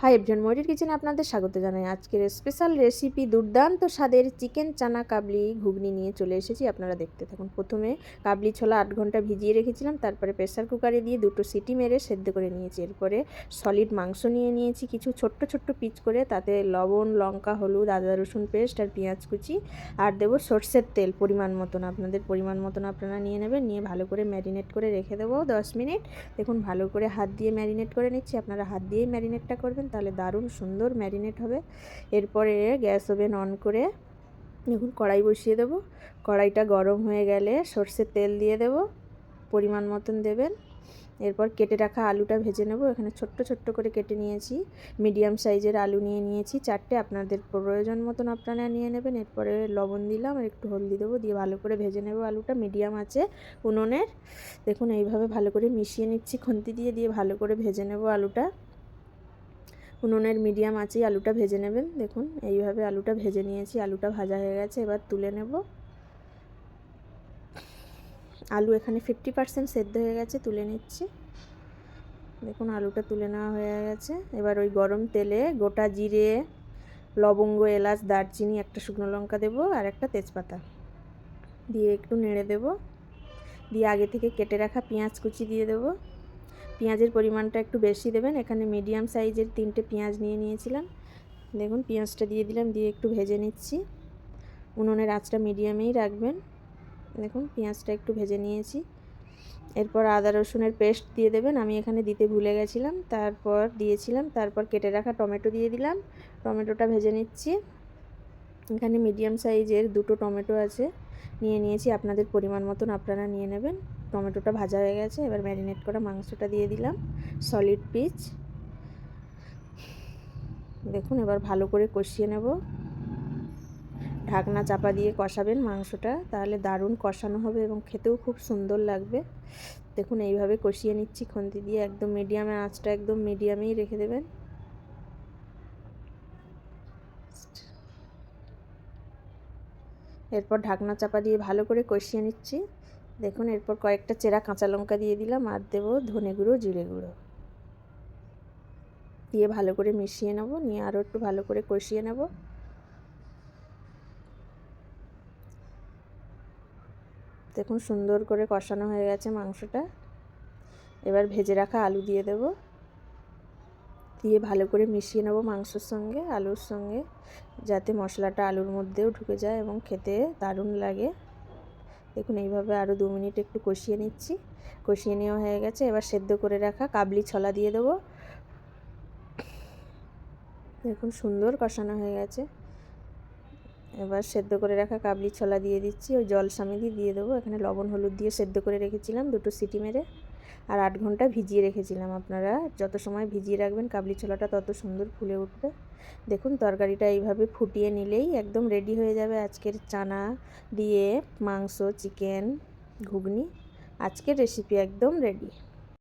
Hi everyone, ময়ূরীর কিচেনে আপনাদের স্বাগত জানাই। আজকের স্পেশাল রেসিপি দুর্দান্ত স্বাদের চিকেন চানা কাবলি ঘুগনি নিয়ে চলে এসেছি। আপনারা দেখতে থাকুন। প্রথমে কাবলি ছোলা 8 ঘন্টা ভিজিয়ে রেখেছিলাম, তারপরে প্রেসার কুকারে দিয়ে 2টো সিটি মেরে সেদ্ধ করে নিয়েছি। এরপরে সলিড মাংস নিয়ে নিয়েছি কিছু ছোট্ট ছোট্ট পিচ করে, তাতে লবণ, লঙ্কা, হলুদ, আদা রসুন পেস্ট আর পেঁয়াজ কুচি, আর দেবো সর্ষের তেল পরিমাণ মতন। আপনাদের পরিমাণ মতন আপনারা নিয়ে নেবেন। নিয়ে ভালো করে ম্যারিনেট করে রেখে দেবো 10 মিনিট। দেখুন ভালো করে হাত দিয়ে ম্যারিনেট করে নিচ্ছি। আপনারা হাত দিয়েই ম্যারিনেটটা করবেন, তাহলে দারুণ সুন্দর ম্যারিনেট হবে। এরপরে গ্যাস ওভেন অন করে দেখুন কড়াই বসিয়ে দেবো। কড়াইটা গরম হয়ে গেলে সর্ষের তেল দিয়ে দেবো, পরিমাণ মতন দেবেন। এরপর কেটে রাখা আলুটা ভেজে নেব। এখানে ছোট্ট ছোট্ট করে কেটে নিয়েছি। মিডিয়াম সাইজের আলু নিয়ে নিয়েছি 4টে। আপনাদের প্রয়োজন মতন আপনারা নিয়ে নেবেন। এরপরে লবণ দিলাম আর একটু হলদি দেবো, দিয়ে ভালো করে ভেজে নেব আলুটা মিডিয়াম আছে উনুনের। দেখুন এইভাবে ভালো করে মিশিয়ে নিচ্ছি খুন্তি দিয়ে, দিয়ে ভালো করে ভেজে নেব আলুটা। উনুনের মিডিয়াম আছেই আলুটা ভেজে নেবেন। দেখুন এইভাবে আলুটা ভেজে নিয়েছি, আলুটা ভাজা হয়ে গেছে। এবার তুলে নেব। আলু এখানে 50% সেদ্ধ হয়ে গেছে, তুলে নিচ্ছি। দেখুন আলুটা তুলে নেওয়া হয়ে গেছে। এবার ওই গরম তেলে গোটা জিরে, লবঙ্গ, এলাচ, দারচিনি, একটা শুকনো লঙ্কা দেবো আর একটা তেজপাতা দিয়ে একটু নেড়ে দেব। দিয়ে আগে থেকে কেটে রাখা পেঁয়াজ কুচি দিয়ে দেবো। পেঁয়াজের পরিমাণটা একটু বেশি দেবেন। এখানে মিডিয়াম সাইজের 3টে পেঁয়াজ নিয়ে নিয়েছিলাম। দেখুন পেঁয়াজটা দিয়ে দিলাম, দিয়ে একটু ভেজে নিচ্ছি। উনুনের আঁচটা মিডিয়ামেই রাখবেন। দেখুন পেঁয়াজটা একটু ভেজে নিয়েছি। এরপর আদা রসুনের পেস্ট দিয়ে দেবেন। আমি এখানে দিতে ভুলে গেছিলাম, তারপর দিয়েছিলাম। তারপর কেটে রাখা টমেটো দিয়ে দিলাম। টমেটোটা ভেজে নিচ্ছি। এখানে মিডিয়াম সাইজের 2টো টমেটো আছে, নিয়ে নিয়েছি। আপনাদের পরিমাণ মতন আপনারা নিয়ে নেবেন। টমেটোটা ভাজা হয়ে গেছে। এবার ম্যারিনেট করা মাংসটা দিয়ে দিলাম, সলিড পিস। দেখুন এবার ভালো করে কষিয়ে নেব। ঢাকনা চাপা দিয়ে কষাবেন মাংসটা, তাহলে দারুণ কষানো হবে এবং খেতেও খুব সুন্দর লাগবে। দেখুন এইভাবে কষিয়ে নিচ্ছি খুন্তি দিয়ে। একদম মিডিয়ামে আঁচটা একদম মিডিয়ামেই রেখে দেবেন। এরপর ঢাকনা চাপা দিয়ে ভালো করে কষিয়ে নিচ্ছি। দেখুন এরপর কয়েকটা চেরা কাঁচা লঙ্কা দিয়ে দিলাম, আর দেবো ধনে গুঁড়ো, জিরে গুঁড়ো দিয়ে ভালো করে মিশিয়ে নেব। নিয়ে আরও একটু ভালো করে কষিয়ে নেব। দেখুন সুন্দর করে কষানো হয়ে গেছে মাংসটা। এবার ভেজে রাখা আলু দিয়ে দেব, দিয়ে ভালো করে মিশিয়ে নেব মাংসর সঙ্গে, আলুর সঙ্গে, যাতে মশলাটা আলুর মধ্যেও ঢুকে যায় এবং খেতে দারুণ লাগে। দেখুন এইভাবে আরও 2 মিনিট একটু কষিয়ে নিচ্ছি। কষিয়ে নেওয়া হয়ে গেছে। এবার সেদ্ধ করে রাখা কাবলি ছোলা দিয়ে দেবো। দেখুন সুন্দর কষানো হয়ে গেছে। এবার সেদ্ধ করে রাখা কাবলি ছোলা দিয়ে দিচ্ছি। ওই জল সামেদি দিয়ে দেবো। এখানে লবণ হলুদ দিয়ে সেদ্ধ করে রেখেছিলাম 2টো সিটি মেরে, আর 8 ঘন্টা ভিজিয়ে রেখেছিলাম। আপনারা যত সময় ভিজিয়ে রাখবেন কাবলি ছোলাটা তত সুন্দর ফুলে উঠবে। দেখুন তরকারিটা এইভাবে ফুটিয়ে নিলেই একদম রেডি হয়ে যাবে আজকের চানা দিয়ে মাংস চিকেন ঘুগনি। আজকের রেসিপি একদম রেডি।